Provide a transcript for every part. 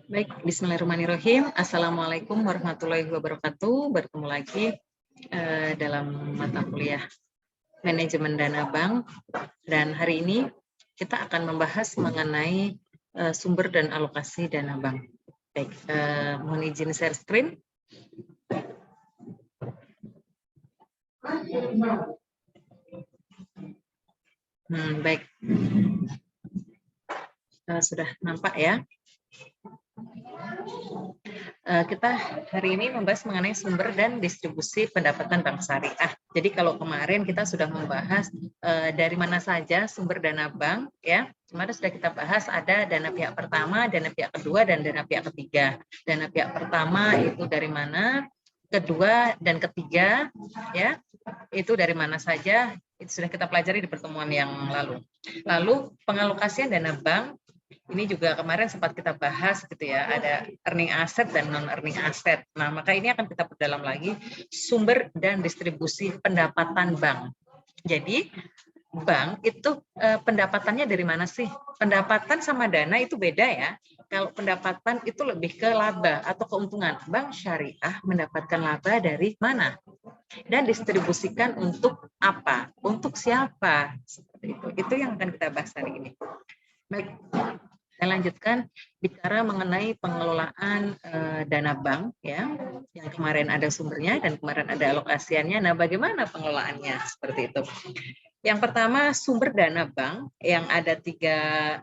Baik, bismillahirrahmanirrahim. Assalamualaikum warahmatullahi wabarakatuh. Bertemu lagi dalam mata kuliah Manajemen Dana Bank. Dan hari ini kita akan membahas mengenai sumber dan alokasi dana bank. Baik, mohon izin share screen. Baik, sudah nampak ya. Kita hari ini membahas mengenai sumber dan distribusi pendapatan bank syariah. Jadi kalau kemarin kita sudah membahas dari mana saja sumber dana bank, ya kemarin sudah kita bahas ada dana pihak pertama, dana pihak kedua, dan dana pihak ketiga. Dana pihak pertama itu dari mana, kedua dan ketiga, ya itu dari mana saja, itu sudah kita pelajari di pertemuan yang lalu. Lalu pengalokasian dana bank. Ini juga kemarin sempat kita bahas gitu ya, ada earning asset dan non earning asset. Nah, maka ini akan kita perdalam lagi sumber dan distribusi pendapatan bank. Jadi bank itu pendapatannya dari mana sih? Pendapatan sama dana itu beda ya. Kalau pendapatan itu lebih ke laba atau keuntungan. Bank syariah mendapatkan laba dari mana? Dan distribusikan untuk apa? Untuk siapa? Seperti itu. Itu yang akan kita bahas hari ini. Baik, saya lanjutkan bicara mengenai pengelolaan dana bank ya, yang kemarin ada sumbernya dan kemarin ada alokasiannya. Nah, bagaimana pengelolaannya seperti itu? Yang pertama, sumber dana bank yang ada 3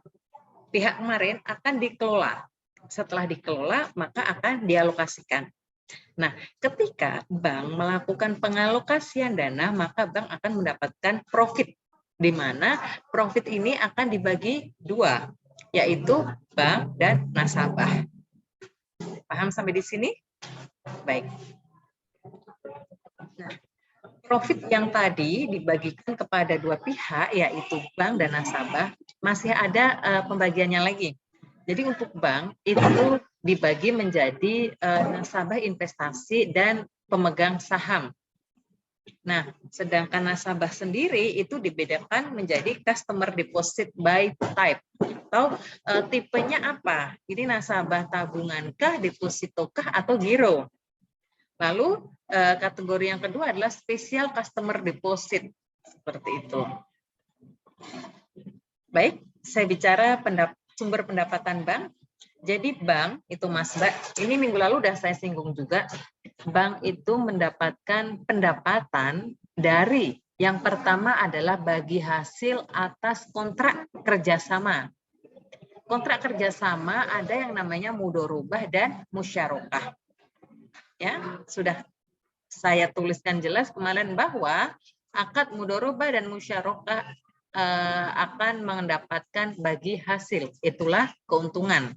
pihak kemarin akan dikelola. Setelah dikelola, maka akan dialokasikan. Nah, ketika bank melakukan pengalokasian dana, maka bank akan mendapatkan profit, di mana profit ini akan dibagi 2, yaitu bank dan nasabah. Paham sampai di sini? Baik. Nah, profit yang tadi dibagikan kepada 2 pihak, yaitu bank dan nasabah, masih ada pembagiannya lagi. Jadi untuk bank itu dibagi menjadi nasabah investasi dan pemegang saham. Nah, sedangkan nasabah sendiri itu dibedakan menjadi customer deposit by type, atau tipenya apa? Ini nasabah tabungankah, depositokah, atau giro? Lalu kategori yang kedua adalah special customer deposit, seperti itu. Baik, saya bicara sumber pendapatan bank. Jadi bank itu Mas Mbak, ini minggu lalu udah saya singgung juga, bank itu mendapatkan pendapatan dari yang pertama adalah bagi hasil atas kontrak kerjasama. Kontrak kerjasama ada yang namanya mudorobah dan musyarakah. Ya, sudah saya tuliskan jelas kemarin bahwa akad mudorobah dan musyarakah akan mendapatkan bagi hasil, itulah keuntungan.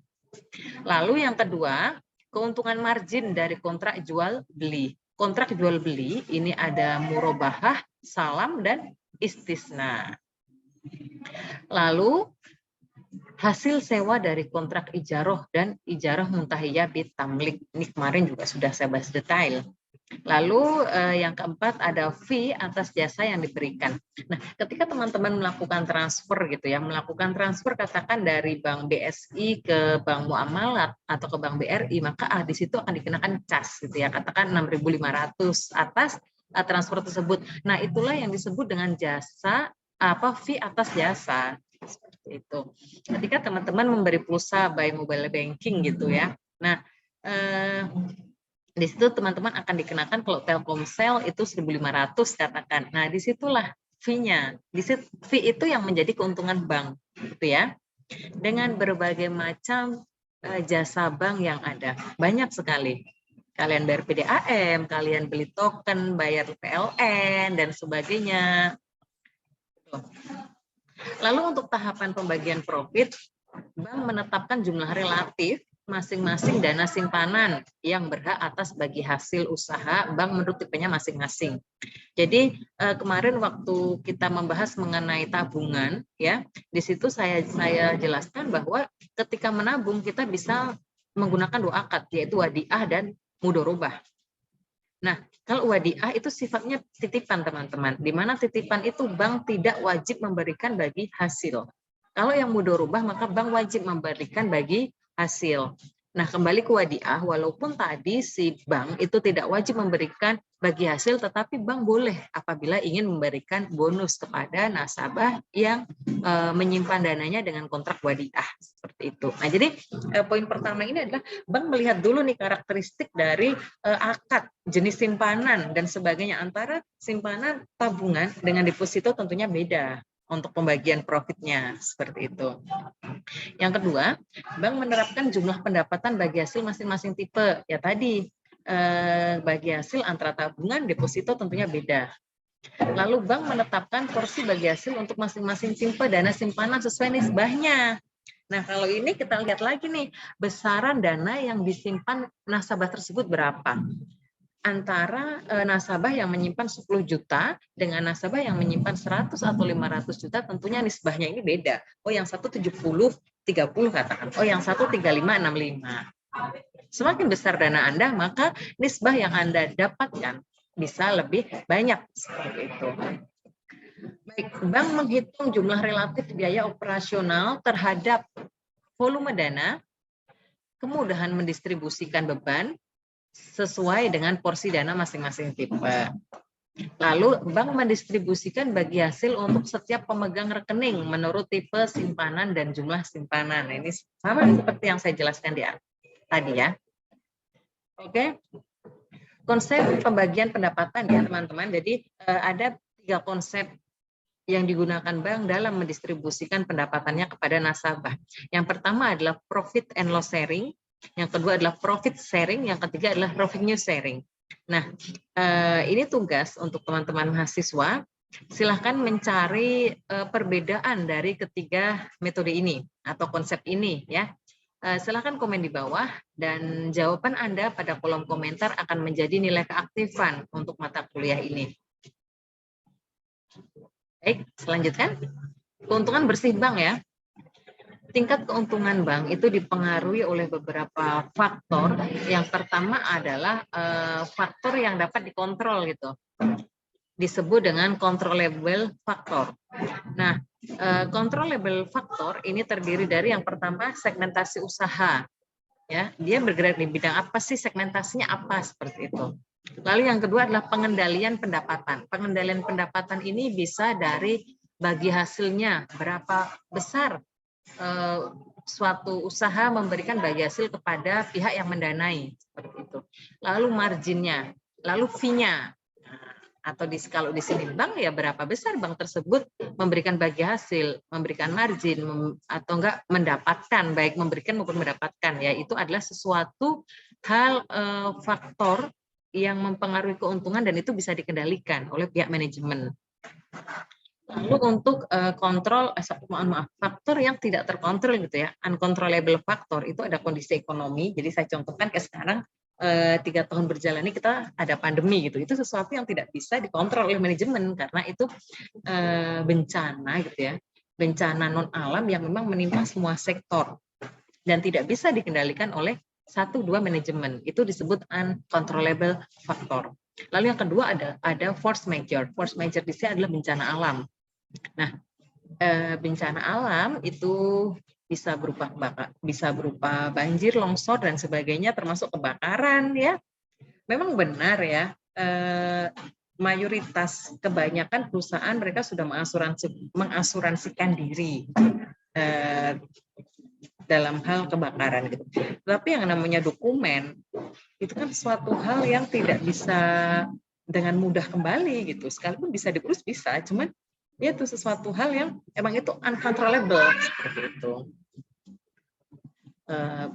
Lalu yang kedua, keuntungan margin dari kontrak jual beli. Kontrak jual beli ini ada murobahah, salam, dan istisna. Lalu hasil sewa dari kontrak ijaroh dan ijaroh muntahiyah bitamlik. Ini kemarin juga sudah saya bahas detail. Lalu yang keempat ada fee atas jasa yang diberikan. Nah, ketika teman-teman melakukan transfer gitu ya, melakukan transfer katakan dari Bank BSI ke Bank Muamalat atau ke Bank BRI, maka di situ akan dikenakan cas gitu ya, katakan 6.500 atas transfer tersebut. Nah, itulah yang disebut dengan jasa fee atas jasa. Seperti itu. Ketika teman-teman memberi pulsa by mobile banking gitu ya. Nah, di situ teman-teman akan dikenakan kalau Telkomsel itu 1.500 katakan. Nah, disitulah fee-nya. Fee itu yang menjadi keuntungan bank, gitu ya. Dengan berbagai macam jasa bank yang ada, banyak sekali. Kalian bayar PDAM, kalian beli token, bayar PLN dan sebagainya. Lalu untuk tahapan pembagian profit, bank menetapkan jumlah relatif masing-masing dana simpanan yang berhak atas bagi hasil usaha bank menurut tipenya masing-masing. Jadi kemarin waktu kita membahas mengenai tabungan ya, di situ saya jelaskan bahwa ketika menabung kita bisa menggunakan 2 akad, yaitu wadiah dan mudorobah. Nah, kalau wadiah itu sifatnya titipan teman-teman, di mana titipan itu bank tidak wajib memberikan bagi hasil. Kalau yang mudorobah maka bank wajib memberikan bagi hasil. Nah, kembali ke wadiah, walaupun tadi si bank itu tidak wajib memberikan bagi hasil, tetapi bank boleh apabila ingin memberikan bonus kepada nasabah yang menyimpan dananya dengan kontrak wadiah, seperti itu. Nah, jadi poin pertama ini adalah bank melihat dulu nih karakteristik dari akad, jenis simpanan dan sebagainya. Antara simpanan tabungan dengan deposito tentunya beda untuk pembagian profitnya, seperti itu. Yang kedua, bank menerapkan jumlah pendapatan bagi hasil masing-masing tipe. Ya tadi, bagi hasil antara tabungan, deposito tentunya beda. Lalu bank menetapkan porsi bagi hasil untuk masing-masing tipe dana simpanan sesuai nisbahnya. Nah, kalau ini kita lihat lagi nih, besaran dana yang disimpan nasabah tersebut berapa. Antara nasabah yang menyimpan 10 juta dengan nasabah yang menyimpan 100 atau 500 juta, tentunya nisbahnya ini beda. Oh, yang satu 70, 30 katakan. Oh, yang satu 35, 65. Semakin besar dana Anda, maka nisbah yang Anda dapatkan bisa lebih banyak, seperti itu. Baik, bank menghitung jumlah relatif biaya operasional terhadap volume dana, kemudahan mendistribusikan beban, sesuai dengan porsi dana masing-masing tipe. Lalu bank mendistribusikan bagi hasil untuk setiap pemegang rekening menurut tipe simpanan dan jumlah simpanan. Nah, ini sama seperti yang saya jelaskan tadi ya. Oke. Konsep pembagian pendapatan ya teman-teman. Jadi ada 3 konsep yang digunakan bank dalam mendistribusikan pendapatannya kepada nasabah. Yang pertama adalah profit and loss sharing. Yang kedua adalah profit sharing, yang ketiga adalah revenue sharing. Nah, ini tugas untuk teman-teman mahasiswa. Silahkan mencari perbedaan dari ketiga metode ini atau konsep ini ya. Silahkan komen di bawah dan jawaban Anda pada kolom komentar akan menjadi nilai keaktifan untuk mata kuliah ini. Baik, selanjutkan. Keuntungan bersih bank ya. Tingkat keuntungan bank itu dipengaruhi oleh beberapa faktor. Yang pertama adalah faktor yang dapat dikontrol gitu. Disebut dengan controllable factor. Nah, controllable factor ini terdiri dari yang pertama segmentasi usaha. Ya, dia bergerak di bidang apa sih, segmentasinya apa, seperti itu. Lalu yang kedua adalah pengendalian pendapatan. Pengendalian pendapatan ini bisa dari bagi hasilnya, berapa besar suatu usaha memberikan bagi hasil kepada pihak yang mendanai, seperti itu. Lalu marginnya, lalu fee-nya, atau kalau di sini bank ya berapa besar bank tersebut memberikan bagi hasil, memberikan margin atau enggak mendapatkan, baik memberikan maupun mendapatkan ya, itu adalah sesuatu hal faktor yang mempengaruhi keuntungan dan itu bisa dikendalikan oleh pihak manajemen. Lalu untuk kontrol, faktor yang tidak terkontrol gitu ya, uncontrollable factor, itu ada kondisi ekonomi. Jadi saya contohkan kayak sekarang 3 tahun berjalan ini kita ada pandemi gitu. Itu sesuatu yang tidak bisa dikontrol oleh manajemen karena itu bencana gitu ya, bencana non alam yang memang menimpa semua sektor dan tidak bisa dikendalikan oleh 1-2 manajemen. Itu disebut uncontrollable factor. Lalu yang kedua ada force major. Force major di sini adalah bencana alam. Nah, bencana alam itu bisa berupa banjir, longsor dan sebagainya, termasuk kebakaran ya. Memang benar ya, mayoritas kebanyakan perusahaan mereka sudah mengasuransikan diri dalam hal kebakaran gitu. Tapi yang namanya dokumen itu kan suatu hal yang tidak bisa dengan mudah kembali gitu. Sekalipun bisa diurus bisa, cuman itu sesuatu hal yang emang itu uncontrollable, seperti itu.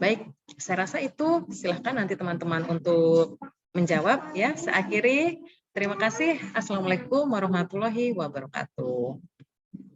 Baik, saya rasa itu. Silahkan nanti teman-teman untuk menjawab ya. Saya akhiri. Terima kasih. Assalamualaikum warahmatullahi wabarakatuh.